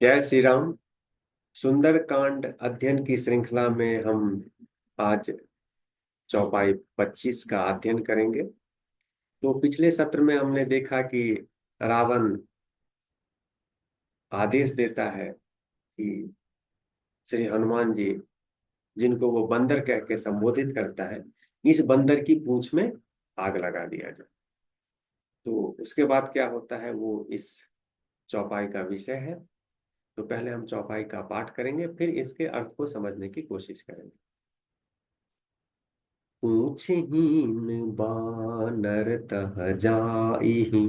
जय श्री राम। सुंदरकांड अध्ययन की श्रृंखला में हम आज चौपाई 25 का अध्ययन करेंगे। तो पिछले सत्र में हमने देखा कि रावण आदेश देता है कि श्री हनुमान जी, जिनको वो बंदर कह के संबोधित करता है, इस बंदर की पूंछ में आग लगा दिया जाए। तो उसके बाद क्या होता है वो इस चौपाई का विषय है। तो पहले हम चौपाई का पाठ करेंगे, फिर इसके अर्थ को समझने की कोशिश करेंगे। पूछहीन बानर तह जाइहि,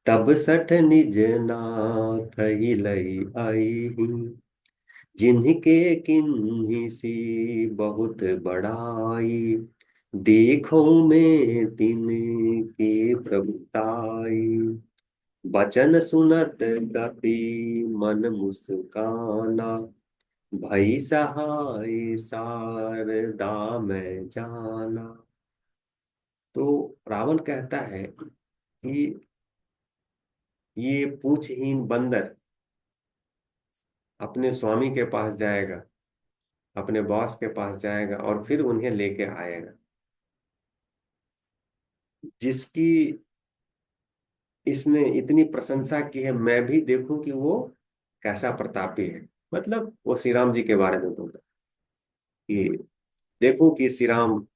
तब सठ निज नाथ लई आइहि। जिनके किन्ही सी बहुत बड़ाई, देखो में तिनके प्रभुताई। बचन सुनत कपि मन मुस्काना, भई सहाय शारदा में जाना। तो रावण कहता है कि ये पूंछहीन बंदर अपने स्वामी के पास जाएगा, अपने बॉस के पास जाएगा और फिर उन्हें लेके आएगा। जिसकी इसने इतनी प्रशंसा की है, मैं भी देखूं कि वो कैसा प्रतापी है। मतलब वो श्री राम जी के बारे में बोल रहा है कि देखो कि श्री राम,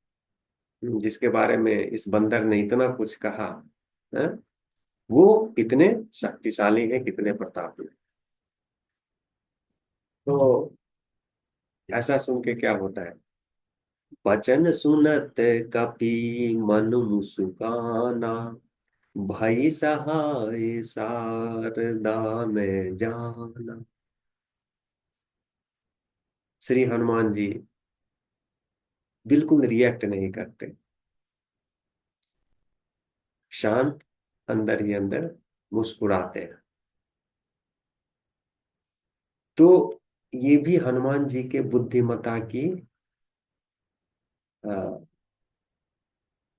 जिसके बारे में इस बंदर ने इतना कुछ कहा है, वो कितने शक्तिशाली है, कितने प्रतापी है। तो ऐसा सुन के क्या होता है? बचन सुनत कपि मन मुस्काना, भई सहाय शारदा में जाना। श्री हनुमान जी बिल्कुल रिएक्ट नहीं करते, शांत अंदर ही अंदर मुस्कुराते हैं। तो ये भी हनुमान जी के बुद्धिमता की अ,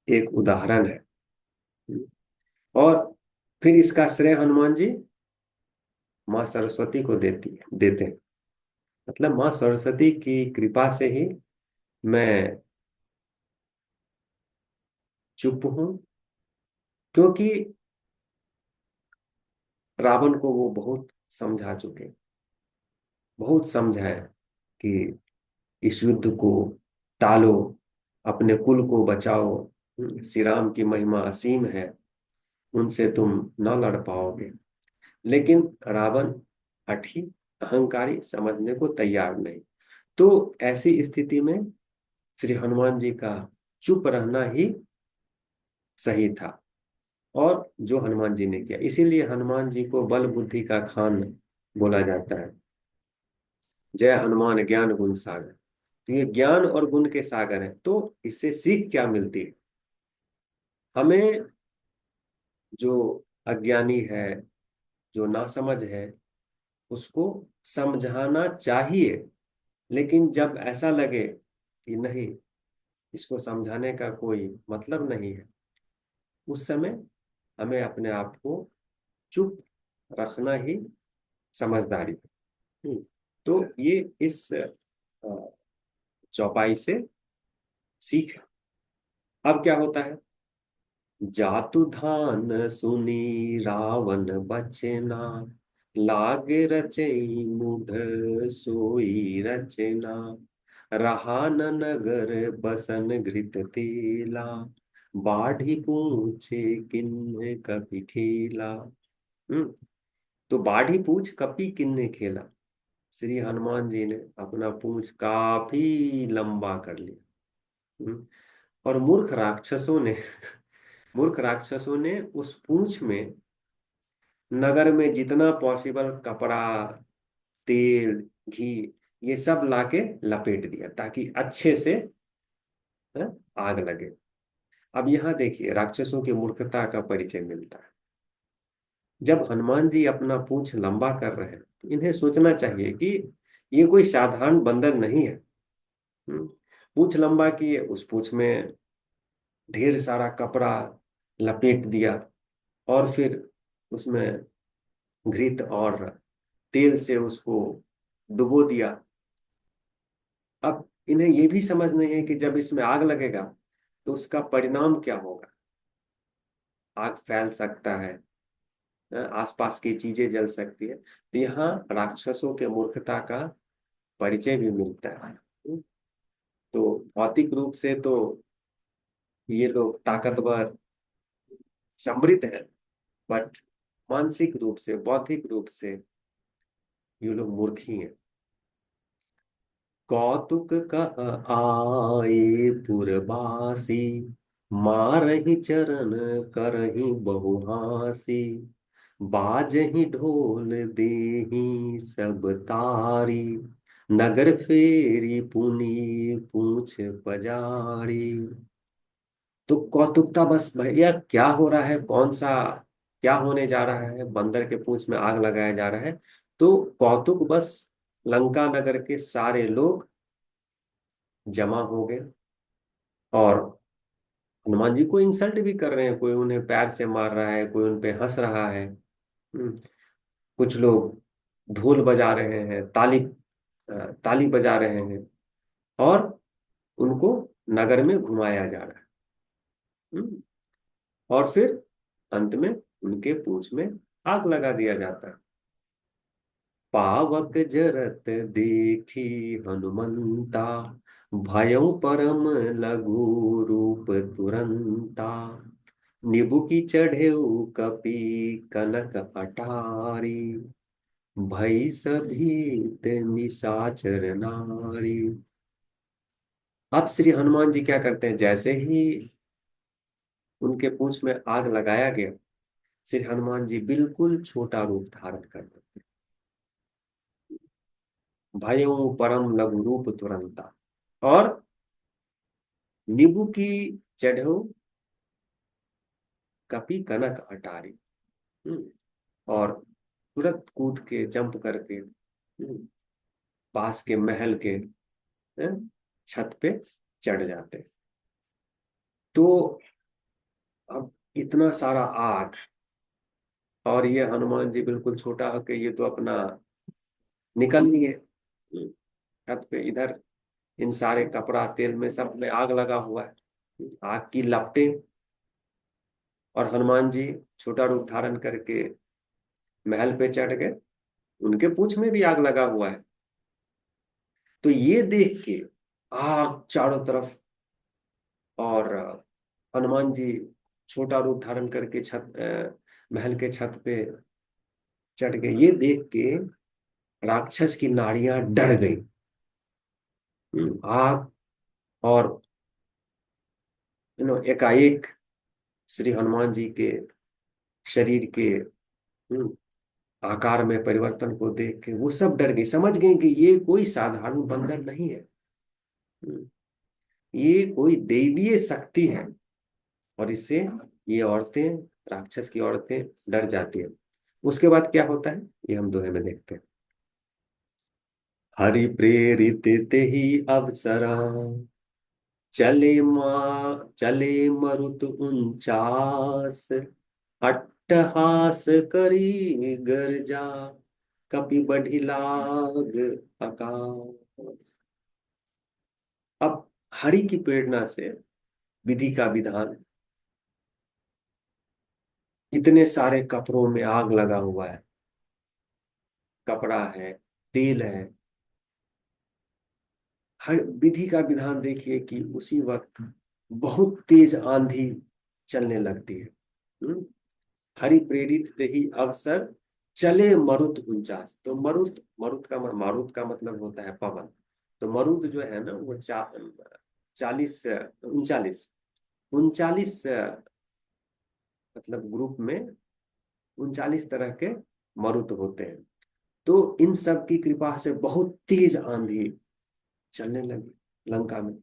एक उदाहरण है। और फिर इसका श्रेय हनुमान जी माँ सरस्वती को देते हैं। मतलब माँ सरस्वती की कृपा से ही मैं चुप हूं, क्योंकि रावण को वो बहुत समझा चुके, बहुत समझाए कि इस युद्ध को टालो, अपने कुल को बचाओ। श्री राम की महिमा असीम है, उनसे तुम न लड़ पाओगे। लेकिन रावण हठी, अहंकारी, समझने को तैयार नहीं। तो ऐसी स्थिति में श्री हनुमान जी का चुप रहना ही सही था, और जो हनुमान जी ने किया। इसीलिए हनुमान जी को बल बुद्धि का खान बोला जाता है। जय हनुमान ज्ञान गुण सागर। तो ये ज्ञान और गुण के सागर हैं। तो इससे सीख क्या मिलती है हमें? जो अज्ञानी है, जो नासमझ है, उसको समझाना चाहिए। लेकिन जब ऐसा लगे कि नहीं, इसको समझाने का कोई मतलब नहीं है, उस समय हमें अपने आप को चुप रखना ही समझदारी है। तो ये इस चौपाई से सीख है। अब क्या होता है? जातु धान सुनी रावण बचना, लागे रचई मुढ़ सोई रचना। रहा न नगर बसन घृत तेला, बाढ़ी पूछे किन्ह कपि खेला। हम्म। तो बाढ़ी पूछ कपि किन्ने खेला। श्री हनुमान जी ने अपना पूंछ काफी लंबा कर लिया। और मूर्ख राक्षसों ने उस पूंछ में नगर में जितना पॉसिबल कपड़ा, तेल, घी, ये सब लाके लपेट दिया ताकि अच्छे से अ, आग लगे। अब यहाँ देखिए राक्षसों की मूर्खता का परिचय मिलता है। जब हनुमान जी अपना पूंछ लंबा कर रहे हैं तो इन्हें सोचना चाहिए कि ये कोई साधारण बंदर नहीं है। हम्म, पूंछ लंबा किए, उस पूंछ में ढेर सारा कपड़ा लपेट दिया, और फिर उसमें घृत और तेल से उसको डुबो दिया। अब इन्हें ये भी समझ नहीं है कि जब इसमें आग लगेगा तो उसका परिणाम क्या होगा। आग फैल सकता है, आसपास की चीजें जल सकती है। तो यहाँ राक्षसों के मूर्खता का परिचय भी मिलता है। तो भौतिक रूप से तो ये लोग ताकतवर, समृद्ध है, बट मानसिक रूप से, बौद्धिक रूप से ये लोग मूर्ख ही हैं। कौतुक कह आए पुरबासी, मारहि चरण करहि बहुहासी, बाजहि ढोल देहि सब तारी, नगर फेरी पुनि पूछ पजारी। तो कौतुकता, बस भैया क्या हो रहा है, कौन सा क्या होने जा रहा है, बंदर के पूंछ में आग लगाया जा रहा है। तो कौतुक बस, लंका नगर के सारे लोग जमा हो गए और हनुमान जी को इंसल्ट भी कर रहे हैं। कोई उन्हें पैर से मार रहा है, कोई उन पे हंस रहा है। कुछ लोग ढोल बजा रहे हैं, ताली बजा रहे हैं, और उनको नगर में घुमाया जा रहा है। हम्म, और फिर अंत में उनके पूंछ में आग लगा दिया जाता है। पावक जरत देखी हनुमंता, भयउ परम लघु रूप तुरंता, निबु की चढ़ेउ कपि कनक अटारी, भई सभीत निशाचर नारी। अब श्री हनुमान जी क्या करते हैं, जैसे ही उनके पूंछ में आग लगाया गया, श्री हनुमान जी बिल्कुल छोटा रूप धारण कर लेते हैं। भयउ परम लघु रूप तुरंता, और नींबू की चढ़ो कपी कनक अटारी। और तुरंत कूद के, जंप करके, पास के महल के छत पे चढ़ जाते। तो अब इतना सारा आग, और ये हनुमान जी बिल्कुल छोटा होके ये तो अपना निकल लिए छत पे। इधर इन सारे कपड़ा तेल में सब में आग लगा हुआ है, आग की लपटें। और हनुमान जी छोटा रूप धारण करके महल पे चढ़ गए, उनके पूंछ में भी आग लगा हुआ है। तो ये देख के आग चारों तरफ, और हनुमान जी छोटा रूप धारण करके महल के छत पे चढ़ गए, ये देख के राक्षस की नाड़ियां डर गई। आग, और एकाएक श्री हनुमान जी के शरीर के आकार में परिवर्तन को देख के वो सब डर गई, समझ गई कि ये कोई साधारण बंदर नहीं है। हम्म, ये कोई दैवीय शक्ति है। और इससे ये औरतें, राक्षस की औरतें डर जाती है। उसके बाद क्या होता है ये हम दोहे में देखते हैं। हरि प्रेरित ते ही अवसरा, चले मरुत उनचास, अट्टहास करी गर्जा, कपि बढ़ी लाग आकाश। अब हरि की प्रेरणा से, विधि का विधान, इतने सारे कपड़ों में आग लगा हुआ है, कपड़ा है, तेल है। हर विधि का विधान देखिए कि उसी वक्त बहुत तेज आंधी चलने लगती है। हम्म? हरि प्रेरित ते ही अवसर, चले मरुत उनचास। तो मारुत का मतलब होता है पवन। तो मरुत जो है ना वो 40 39 39 मतलब ग्रुप में 39 तरह के मरुत होते हैं। तो इन सब की कृपा से बहुत तेज आंधी चलने लगी लंका में,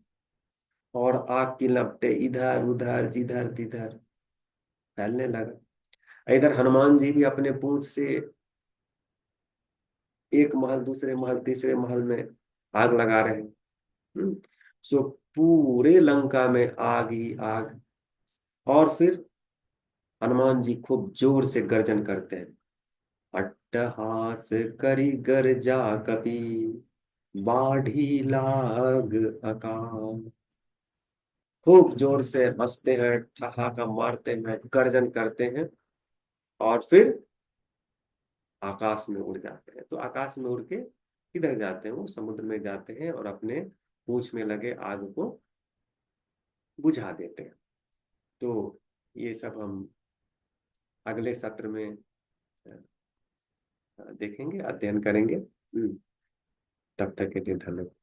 और आग की लपटें इधर उधर जिधर तिधर फैलने लगा। इधर हनुमान जी भी अपने पूंछ से एक महल, दूसरे महल, तीसरे महल में आग लगा रहे हैं। हम्म, सो पूरे लंका में आग ही आग। और फिर हनुमान जी खूब जोर से गर्जन करते हैं, अट्टहास करी गर्जा कपि, बाढ़ी लाग अकाल। खूब जोर से हंसते हैं, ठहाका मारते हैं, गर्जन करते हैं, और फिर आकाश में उड़ जाते हैं। तो आकाश में उड़ के किधर जाते हैं? वो समुद्र में जाते हैं और अपने पूंछ में लगे आग को बुझा देते हैं। तो ये सब हम अगले सत्र में देखेंगे, अध्ययन करेंगे। तब तक के लिए धन्यवाद।